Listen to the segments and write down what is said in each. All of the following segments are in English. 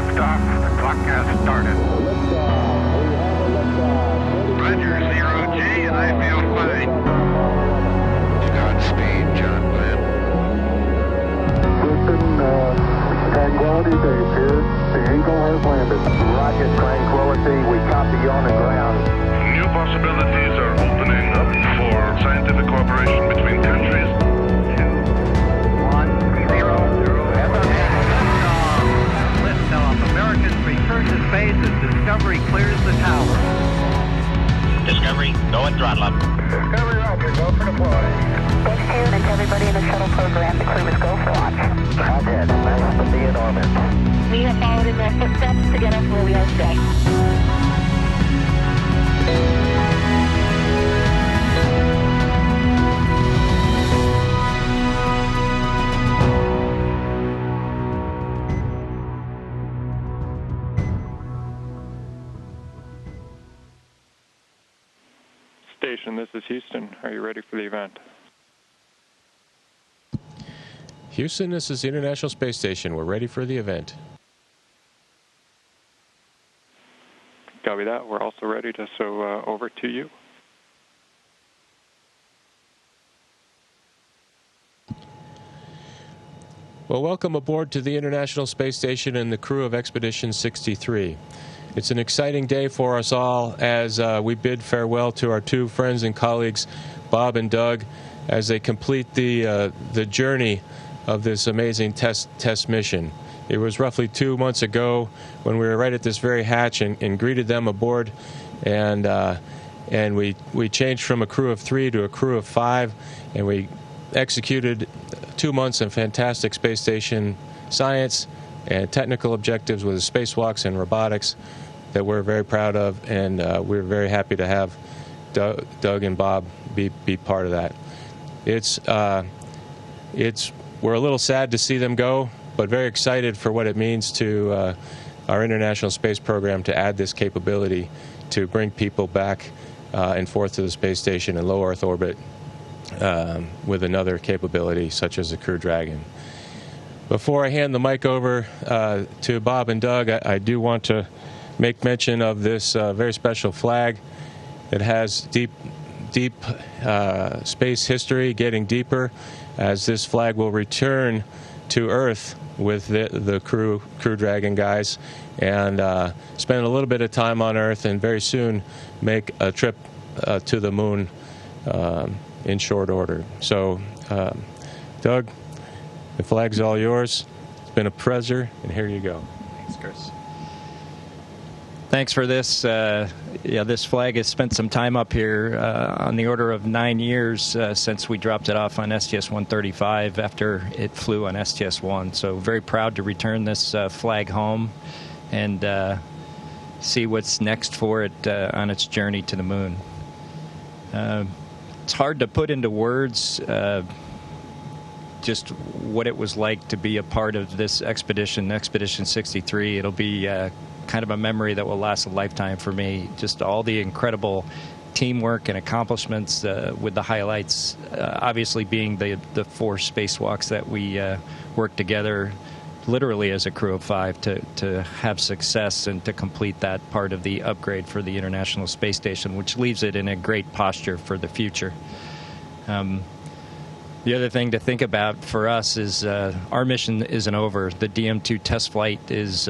liftoff. The clock has started. Roger, 0G, and I feel fine. Godspeed, John Glenn. Houston, Tranquility Base here. The Eagle has landed. Roger, Tranquility. We copy you on the ground. New possibilities are opening up for scientific cooperation between countries. 2-1-0. Liftoff. Americans return to space as Discovery clears the tower. Discovery, go and throttle up. Discovery, Roger. Go for deploy. H2 and everybody in the shuttle program, the crew is go for launch. Roger. Nice to be in orbit. We have followed in their footsteps to get us where we are today. Station, this is Houston. Are you ready for the event? Houston, this is the International Space Station. We're ready for the event. Copy that. We're also ready to, so over to you. Well, welcome aboard to the International Space Station and the crew of Expedition 63. It's an exciting day for us all as we bid farewell to our two friends and colleagues, Bob and Doug, as they complete the journey of this amazing test mission. It was roughly 2 months ago when we were right at this very hatch and greeted them aboard, and we changed from a crew of 3 to a crew of 5, and we executed 2 months of fantastic space station science and technical objectives with spacewalks and robotics that we're very proud of, and we're very happy to have Doug and Bob be part of that. We're a little sad to see them go, but very excited for what it means to our International Space Program to add this capability to bring people back and forth to the space station in low Earth orbit with another capability such as the Crew Dragon. Before I hand the mic over to Bob and Doug, I do want to make mention of this very special flag that has deep space history, getting deeper, as this flag will return to Earth with the Crew Dragon guys and spend a little bit of time on Earth and very soon make a trip to the moon in short order. So, Doug, the flag's all yours. It's been a pleasure, and here you go. Thanks, Chris. Thanks for this. This flag has spent some time up here, on the order of 9 years since we dropped it off on STS-135 after it flew on STS-1. So very proud to return this flag home and see what's next for it on its journey to the moon. It's hard to put into words just what it was like to be a part of this expedition, Expedition 63. It'll be kind of a memory that will last a lifetime for me. Just all the incredible teamwork and accomplishments, with the highlights obviously being the 4 spacewalks that we worked together literally as a crew of 5 to have success and to complete that part of the upgrade for the International Space Station, which leaves it in a great posture for the future. The other thing to think about for us is our mission isn't over. The DM-2 test flight is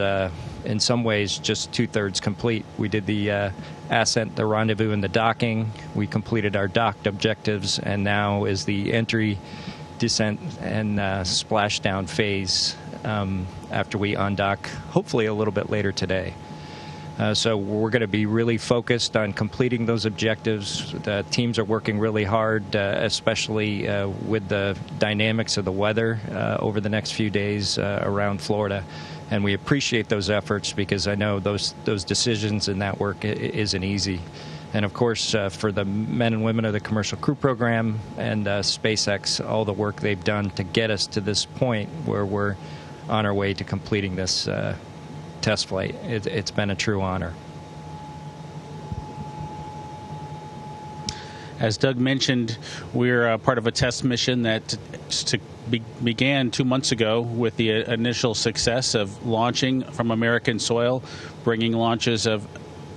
in some ways just 2/3 complete. We did the ascent, the rendezvous, and the docking. We completed our docked objectives, and now is the entry, descent, and splashdown phase after we undock, hopefully a little bit later today. So we're going to be really focused on completing those objectives. The teams are working really hard, especially with the dynamics of the weather over the next few days around Florida. And we appreciate those efforts because I know those decisions and that work isn't easy. And of course, for the men and women of the Commercial Crew Program and SpaceX, all the work they've done to get us to this point where we're on our way to completing this test flight. It's been a true honor. As Doug mentioned, we're part of a test mission that began 2 months ago with the initial success of launching from American soil, bringing launches of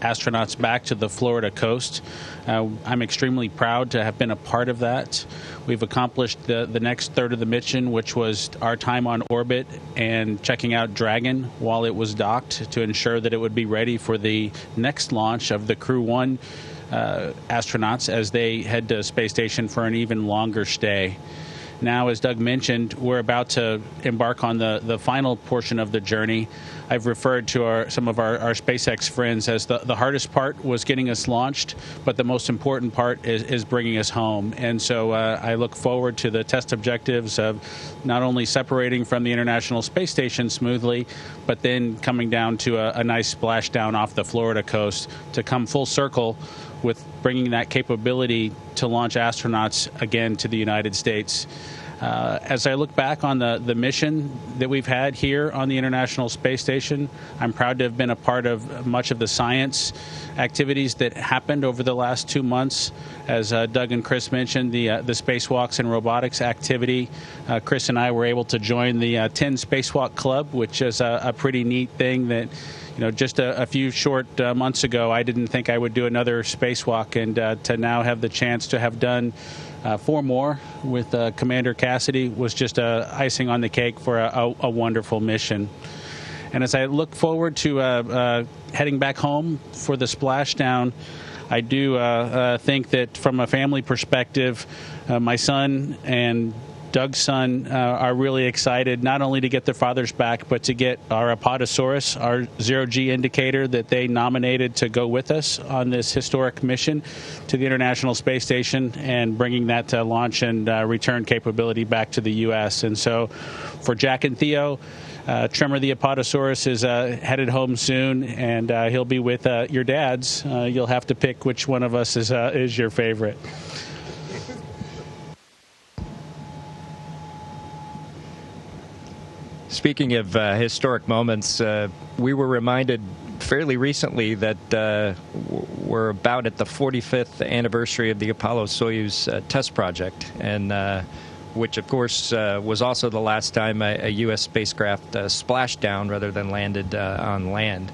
astronauts back to the Florida coast. I'm extremely proud to have been a part of that. We've accomplished the next third of the mission, which was our time on orbit and checking out Dragon while it was docked to ensure that it would be ready for the next launch of the Crew 1 astronauts as they head to space station for an even longer stay. Now, as Doug mentioned, we're about to embark on the final portion of the journey. I've referred to some of our SpaceX friends as the hardest part was getting us launched, but the most important part is bringing us home. And so I look forward to the test objectives of not only separating from the International Space Station smoothly, but then coming down to a nice splashdown off the Florida coast to come full circle with bringing that capability to launch astronauts again to the United States. As I look back on the mission that we've had here on the International Space Station, I'm proud to have been a part of much of the science activities that happened over the last 2 months. As Doug and Chris mentioned, the spacewalks and robotics activity. Chris and I were able to join the 10 Spacewalk Club, which is a pretty neat thing that, just a few short months ago, I didn't think I would do another spacewalk, and to now have the chance to have done 4 more with Commander Cassidy was just icing on the cake for a wonderful mission. And as I look forward to heading back home for the splashdown, I do think that from a family perspective, my son and Doug's son are really excited not only to get their fathers back, but to get our Apatosaurus, our zero-G indicator that they nominated to go with us on this historic mission to the International Space Station, and bringing that to launch and return capability back to the U.S. And so for Jack and Theo, Tremor the Apatosaurus is headed home soon, and he'll be with your dads. You'll have to pick which one of us is your favorite. Speaking of historic moments, we were reminded fairly recently that we're about at the 45th anniversary of the Apollo-Soyuz test project, and which, of course, was also the last time a U.S. spacecraft splashed down rather than landed on land.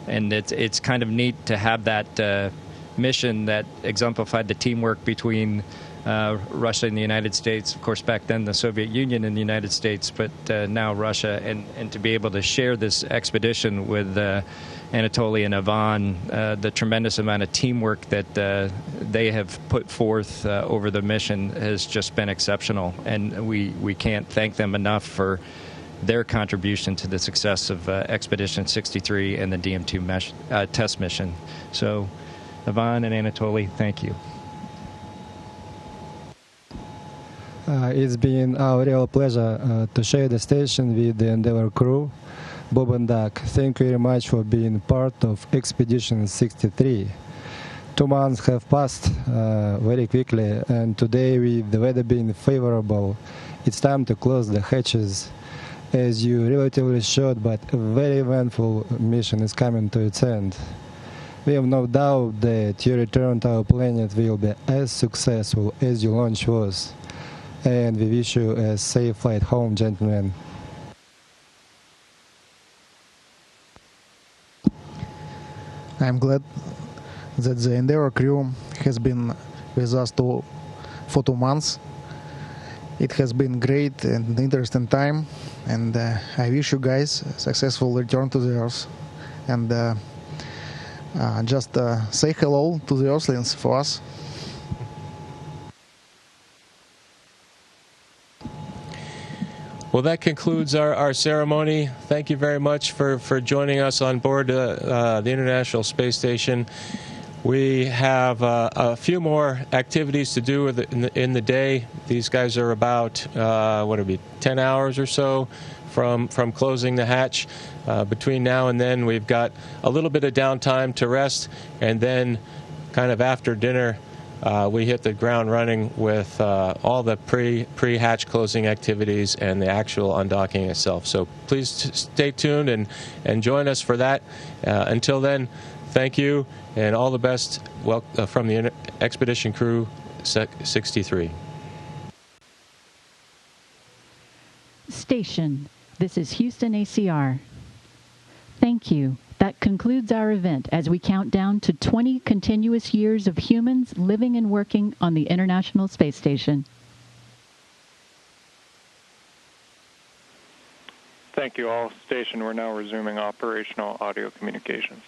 And it's kind of neat to have that mission that exemplified the teamwork between Russia and the United States, of course, back then the Soviet Union and the United States, but now Russia, and to be able to share this expedition with Anatoly and Ivan, the tremendous amount of teamwork that they have put forth over the mission has just been exceptional, and we can't thank them enough for their contribution to the success of Expedition 63 and the DM-2 test mission. So, Ivan and Anatoly, thank you. It's been our real pleasure to share the station with the Endeavour crew. Bob and Doug, thank you very much for being part of Expedition 63. 2 months have passed very quickly, and today, with the weather being favorable, it's time to close the hatches. As you relatively short but very eventful mission is coming to its end. We have no doubt that your return to our planet will be as successful as your launch was. And we wish you a safe flight home, gentlemen. I'm glad that the Endeavour crew has been with us for 2 months. It has been great and interesting time, and I wish you guys a successful return to the Earth. And just say hello to the Earthlings for us. Well, that concludes our ceremony. Thank you very much for joining us on board the International Space Station. We have a few more activities to do in the day. These guys are about, 10 hours or so from closing the hatch. Between now and then, we've got a little bit of downtime to rest, and then kind of after dinner, we hit the ground running with all the pre-hatch closing activities and the actual undocking itself. So please stay tuned and join us for that. Until then, Thank you, and all the best from the Expedition Crew 63. Station, this is Houston ACR. Thank you. That concludes our event as we count down to 20 continuous years of humans living and working on the International Space Station. Thank you all. Station, we're now resuming operational audio communications.